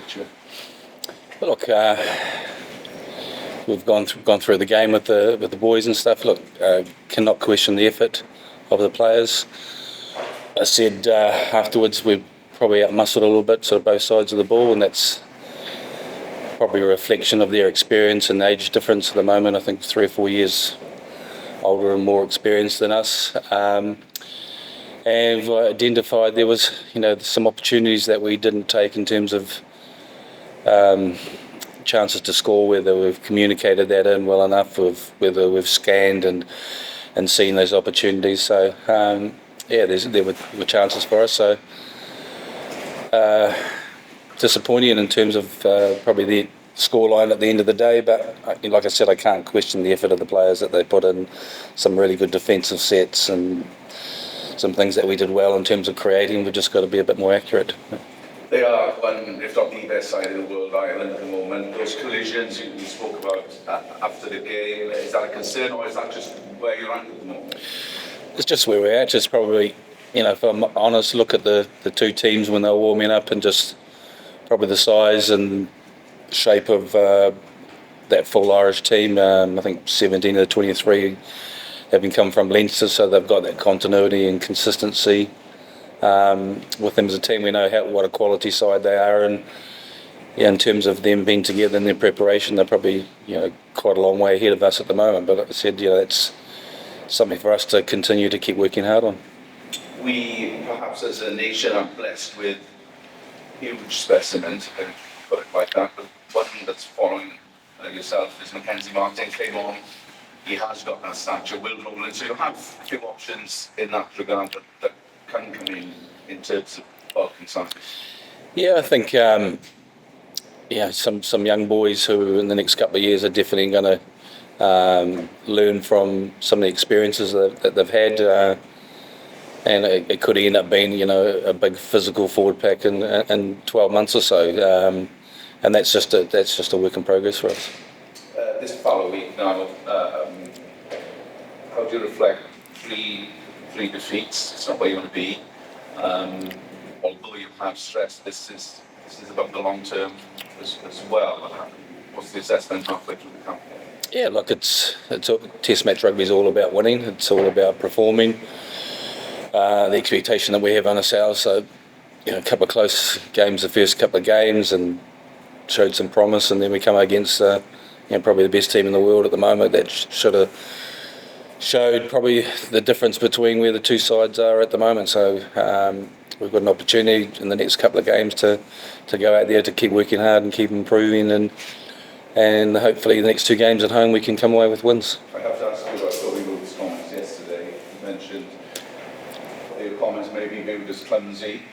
picture? Well, look, we've gone through the game with the boys and stuff. Look, cannot question the effort of the players. I said afterwards we probably outmuscled a little bit, sort of both sides of the ball, and that's probably a reflection of their experience and age difference at the moment. I think 3 or 4 years older and more experienced than us. And we've identified there was, some opportunities that we didn't take in terms of chances to score, whether we've communicated that in well enough, whether we've scanned and seen those opportunities. So, there were chances for us. So, disappointing in terms of probably the scoreline at the end of the day, but like I said, I can't question the effort of the players that they put in. Some really good defensive sets and some things that we did well in terms of creating. We've just got to be a bit more accurate. They are one, if not the best side in the world, Ireland, at the moment. Those collisions you spoke about after the game, is that a concern, or is that just where you're at the moment? It's just where we're at. Just probably, if I'm honest, look at the two teams when they were warming up, and just probably the size and shape of that full Irish team. I think 17 of the 23 having come from Leinster, so they've got that continuity and consistency. With them as a team, we know what a quality side they are, and in terms of them being together in their preparation, they're probably quite a long way ahead of us at the moment. But like I said, that's something for us to continue to keep working hard on. We perhaps as a nation are blessed with huge specimens, if I can put it like that. But one that's following yourself is Mackenzie Martin came on. He has got that stature, will roll in. So you have a few options in that regard that can come in terms of bulk and size. Yeah, I think some young boys who in the next couple of years are definitely going to learn from some of the experiences that they've had, and it could end up being a big physical forward pack in 12 months or so, and that's just a work in progress for us. This following week now, how do you reflect three defeats? It's not where you want to be. Although you have stressed this is about the long term as well. What's the assessment halfway through the campaign? Yeah, look, Test match rugby is all about winning. It's all about performing. The expectation that we have on ourselves. So, a couple of close games, the first couple of games, and showed some promise, and then we come against probably the best team in the world at the moment. That should have showed probably the difference between where the two sides are at the moment. So we've got an opportunity in the next couple of games to go out there to keep working hard and keep improving, and hopefully the next two games at home we can come away with wins. I have to ask you about Toby Wood's comments yesterday. You mentioned your comments may be viewed as clumsy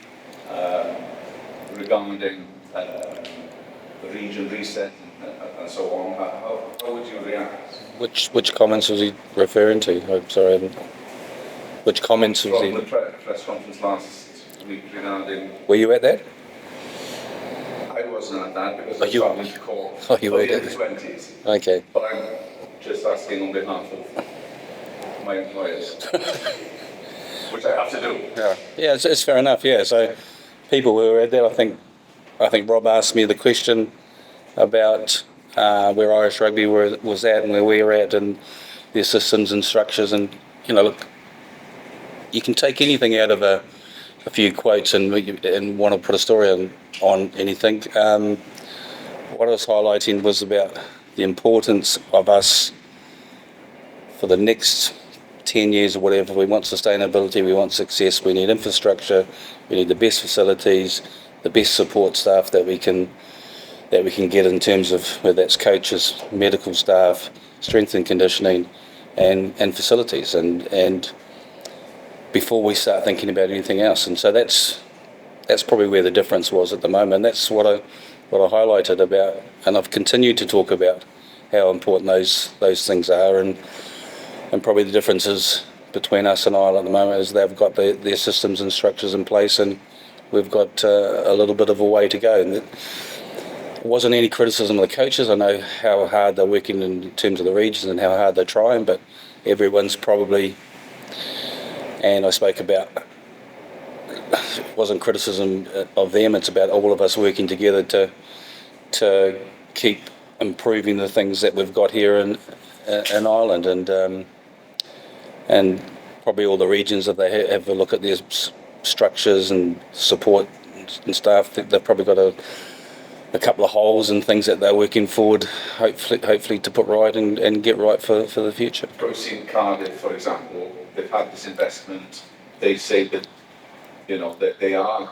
regarding the region reset and so on. How would you react? Which comments was he referring to? I'm sorry. Which comments was he? From the press conference last week regarding... Were you at that? I wasn't at that because I was travelling to Cork for the the 20s. Okay. But I'm just asking on behalf of my employers, which I have to do. Yeah, it's fair enough. Yeah, so people who were at that, I think Rob asked me the question about where Irish rugby was at and where we were at, and their systems and structures, and look, you can take anything out of a few quotes and want to put a story on anything. What I was highlighting was about the importance of us for the next 10 years or whatever. We want sustainability, we want success, we need infrastructure, we need the best facilities, the best support staff that we can get in terms of whether that's coaches, medical staff, strength and conditioning, and facilities, and before we start thinking about anything else. And so that's probably where the difference was at the moment. That's what I highlighted about, and I've continued to talk about how important those things are, and probably the differences between us and Ireland at the moment is they've got their systems and structures in place, and we've got a little bit of a way to go. And it wasn't any criticism of the coaches. I know how hard they're working in terms of the regions and how hard they're trying, but everyone's probably, and I spoke about wasn't criticism of them. It's about all of us working together to keep improving the things that we've got here in Ireland, and probably all the regions, if they have a look at their structures and support and staff, they've probably got a couple of holes and things that they're working forward, hopefully to put right and get right for the future. We've seen Cardiff, for example, they've had this investment. They say that, you know, that they are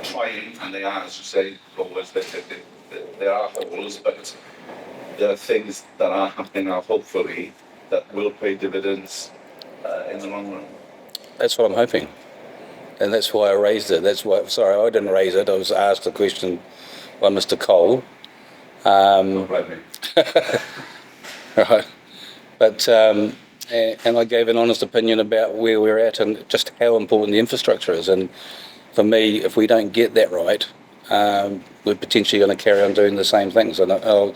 trying, and they are, as you say, always, there are holes, but there are things that are happening now, hopefully, that will pay dividends in the long run. That's what I'm hoping. And that's why I raised it. Sorry, I didn't raise it. I was asked a question by Mr. Cole. Don't blame me. Right. But, and I gave an honest opinion about where we're at and just how important the infrastructure is. And for me, if we don't get that right, we're potentially going to carry on doing the same things. And I'll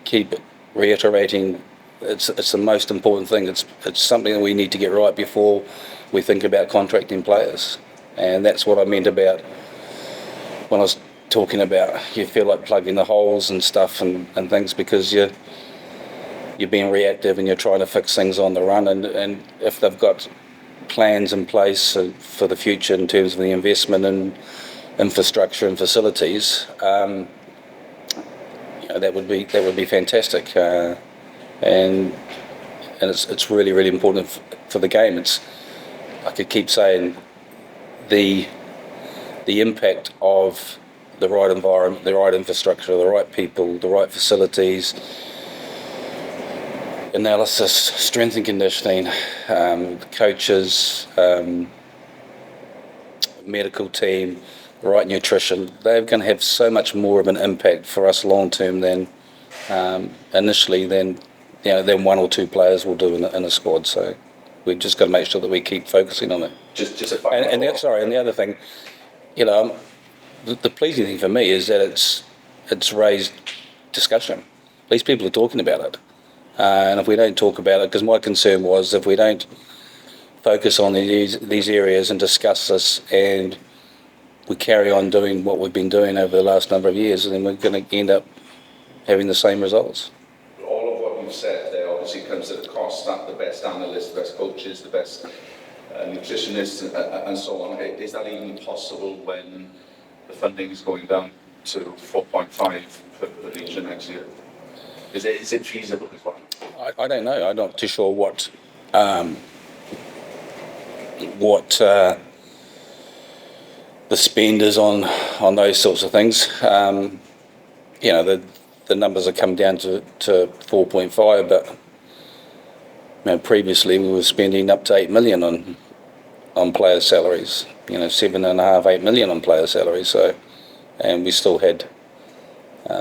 keep reiterating, it's the most important thing. It's something that we need to get right before we think about contracting players. And that's what I meant about when I was talking about you feel like plugging the holes and stuff and things, because you're being reactive and you're trying to fix things on the run. And if they've got plans in place for the future in terms of the investment in infrastructure and facilities, you know, that would be fantastic. And it's really, really important for the game. I could keep saying the impact of the right environment, the right infrastructure, the right people, the right facilities, analysis, strength and conditioning, coaches, medical team, the right nutrition. They're going to have so much more of an impact for us long term than initially than one or two players will do in a squad. So we've just got to make sure that we keep focusing on it. Just a final and the other thing, you know, the pleasing thing for me is that it's raised discussion. At least people are talking about it. And if we don't talk about it, because my concern was if we don't focus on these areas and discuss this, and we carry on doing what we've been doing over the last number of years, then we're going to end up having the same results. All of what you've said there obviously comes at a cost. That the best analysts, the best coaches, the best nutritionists, and so on. Is that even possible when the funding is going down to 4.5 per region next year? Is it feasible as well? I don't know. I'm not too sure what the spend is on those sorts of things. You know, the numbers have come down to 4.5, but you know, previously we were spending up to 8 million on player salaries. You know, 7.5, 8 million on player salaries. So, and we still had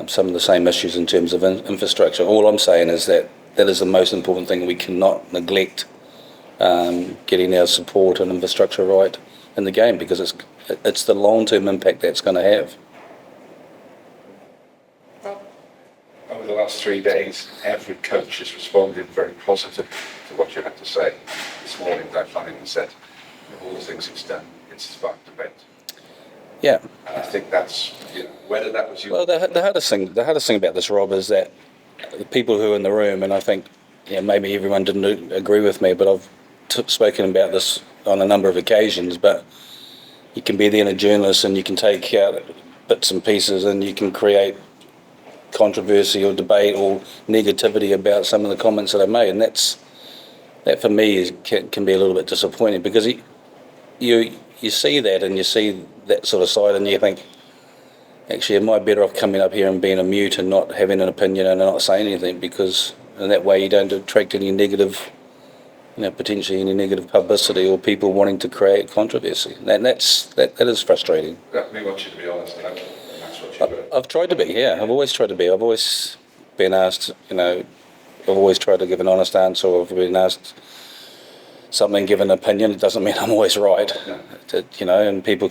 some of the same issues in terms of infrastructure. All I'm saying is that is the most important thing. We cannot neglect getting our support and infrastructure right in the game, because it's the long-term impact that's going to have. Over the last 3 days, every coach has responded very positively to what you had to say. This morning, I finally said, all the things it's done, it's sparked debate. Yeah. And I think that's, you know, whether that was you. Well, the hardest thing about this, Rob, is that the people who are in the room, and I think, yeah, maybe everyone didn't agree with me, but I've spoken about this on a number of occasions. But you can be then a journalist and you can take out bits and pieces and you can create controversy or debate or negativity about some of the comments that I made, and that for me can be a little bit disappointing, because you see that and you see that sort of side and you think, actually, am I better off coming up here and being a mute and not having an opinion and not saying anything, because in that way you don't attract any negative, you know, potentially any negative publicity or people wanting to create controversy. And that is frustrating. We want you to be honest, and that's what you do. I've tried to be, yeah. I've always tried to be. I've always been asked, you know, I've always tried to give an honest answer, or if I've been asked something, give an opinion. It doesn't mean I'm always right, No. You know, and people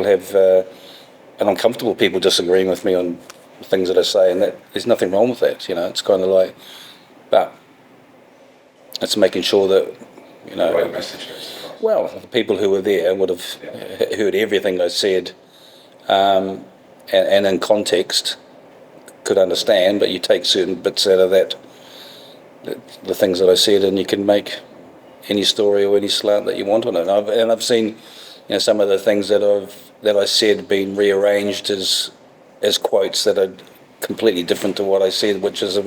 have, and I'm comfortable people disagreeing with me on things that I say, and that there's nothing wrong with that, you know. It's kind of like, but it's making sure that, you know, The right message goes across. Well, the people who were there would have heard everything I said, and in context could understand, but you take certain bits out of that, the things that I said, and you can make any story or any slant that you want on it. And I've seen, some of the things that I said being rearranged as quotes that are completely different to what I said, which is,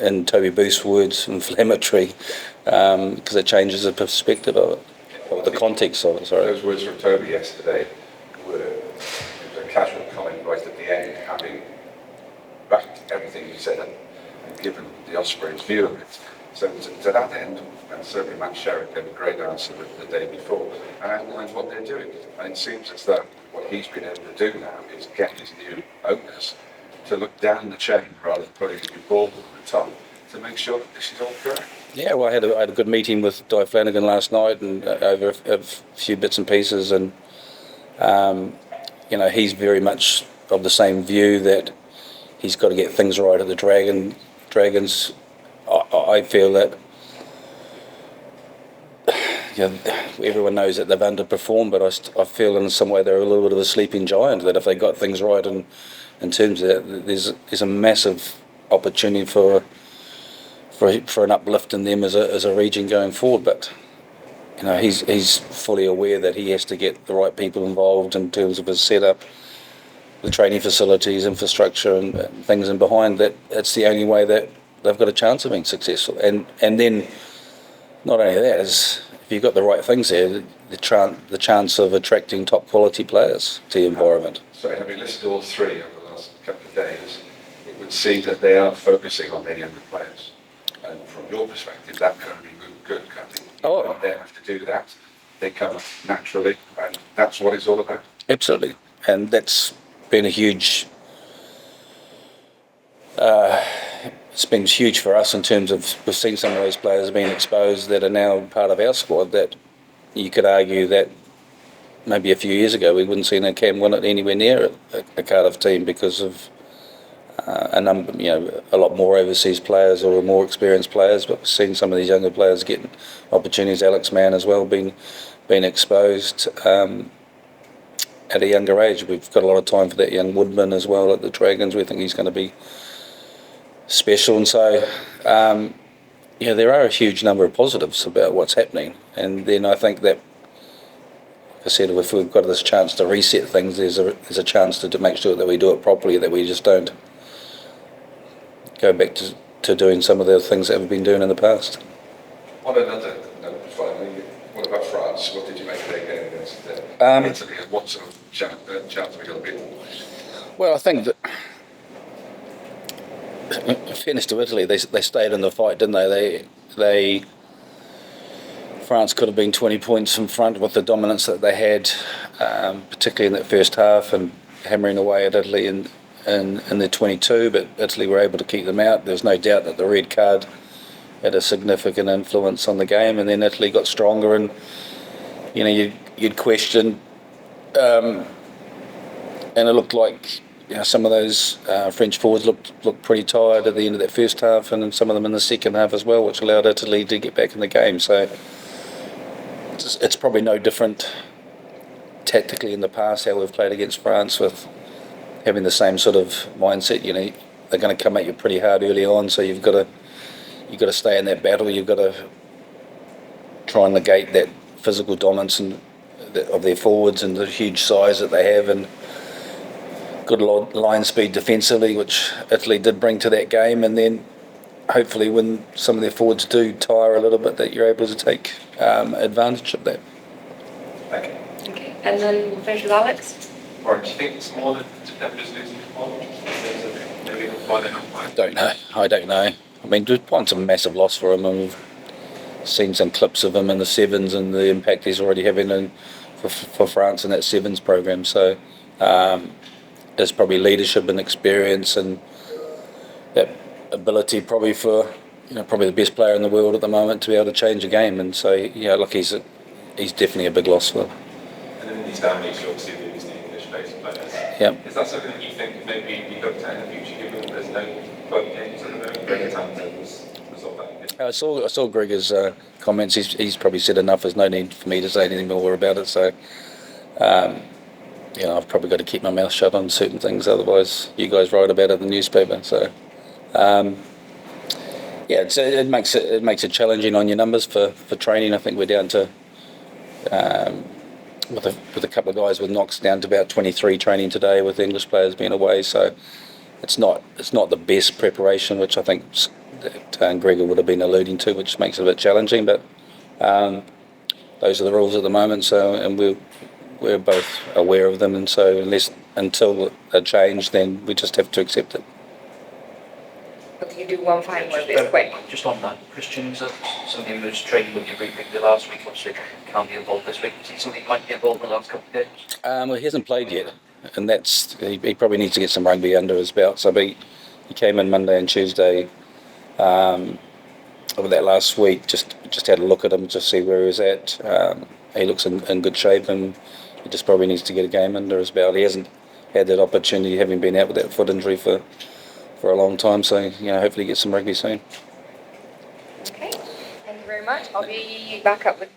in Toby Booth's words, inflammatory, because it changes the perspective of it, or the context of it. Sorry. Those words from Toby yesterday were a casual comment right at the end, having backed everything you said and given the Ospreys' view of it. So to that end, and certainly Matt Sherritt gave a great answer the day before, and outlined what they're doing. And it seems as though what he's been able to do now is get his new owners to look down the chain rather than putting a new ball at the top to make sure that this is all correct. Yeah, well, I had a good meeting with Di Flanagan last night, and over a few bits and pieces, and he's very much of the same view that he's got to get things right at the Dragons. I feel that everyone knows that they've underperformed, but I feel in some way they're a little bit of a sleeping giant. That if they got things right, and in terms of that, there's a massive opportunity for an uplift in them as a region going forward. But he's fully aware that he has to get the right people involved in terms of his setup, the training facilities, infrastructure, and things in behind that. It's the only way that they've got a chance of being successful. And then not only that, is if you've got the right things there, the chance of attracting top quality players to the environment. So having listed all three over the last couple of days, it would seem that they are focusing on their younger players. And from your perspective, that can only be good. I think you don't have to do that. They come naturally, and that's what it's all about. Absolutely. And that's been a huge... it's been huge for us in terms of we've seen some of those players being exposed that are now part of our squad that you could argue that maybe a few years ago we wouldn't seen a Cam Winnett anywhere near a Cardiff team because of a number, a lot more overseas players or more experienced players, but we've seen some of these younger players getting opportunities. Alex Mann as well being exposed at a younger age. We've got a lot of time for that young Woodman as well at the Dragons. We think he's going to be special, and so there are a huge number of positives about what's happening. And then I think that, like I said, if we've got this chance to reset things, there's a chance to make sure that we do it properly, that we just don't go back to doing some of the things that we've been doing in the past. Finally, what about France? What did you make of their game against Italy? What sort of chance have we got a bit? Well, I think that, in fairness to Italy, they stayed in the fight, didn't they? France could have been 20 points in front with the dominance that they had, particularly in that first half, and hammering away at Italy in the 22, but Italy were able to keep them out. There's no doubt that the red card had a significant influence on the game, and then Italy got stronger, and you'd question, and it looked like some of those French forwards looked pretty tired at the end of that first half, and then some of them in the second half as well, which allowed Italy to get back in the game. So it's probably no different tactically in the past how we've played against France, with having the same sort of mindset. They're going to come at you pretty hard early on, so you've got to stay in that battle. You've got to try and negate that physical dominance of their forwards and the huge size that they have, and good line speed defensively, which Italy did bring to that game. And then hopefully when some of their forwards do tire a little bit, that you're able to take advantage of that. Thank you. Okay, and then we'll finish with Alex. Or do you think it's more than them just losing the ball? Maybe why they're not playing? I don't know. I mean, DuPont's a massive loss for him, and we've seen some clips of him in the Sevens and the impact he's already having for France in that Sevens program. So there's probably leadership and experience and that ability probably for probably the best player in the world at the moment to be able to change a game. And so look, he's definitely a big loss for them. And then these families, you obviously lose the English-based players. Yeah. Is that something that you think maybe be looked at in the future, given that there's no club games at the moment? Bring a time to resolve that issue? I saw Gregor's comments. He's probably said enough. There's no need for me to say anything more about it. So, I've probably got to keep my mouth shut on certain things. Otherwise, you guys write about it in the newspaper. So, it makes it challenging on your numbers for training. I think we're down to with a couple of guys with knocks down to about 23 training today, with English players being away. So, it's not the best preparation, which I think that Gregor would have been alluding to, which makes it a bit challenging. But those are the rules at the moment. So, and we're both aware of them, and so until a change, then we just have to accept it. Can you do one final word this quick? Just on that, Christian's somebody who was training with you briefly last week, obviously can't be involved this week. Is he somebody who might be involved in the last couple of games? Well, he hasn't played yet, and he probably needs to get some rugby under his belt. So he came in Monday and Tuesday over that last week. Just had a look at him to see where he was at. He looks in good shape, and he just probably needs to get a game under his belt. He hasn't had that opportunity, having been out with that foot injury for a long time. So hopefully get some rugby soon. Okay, thank you very much. I'll be back up with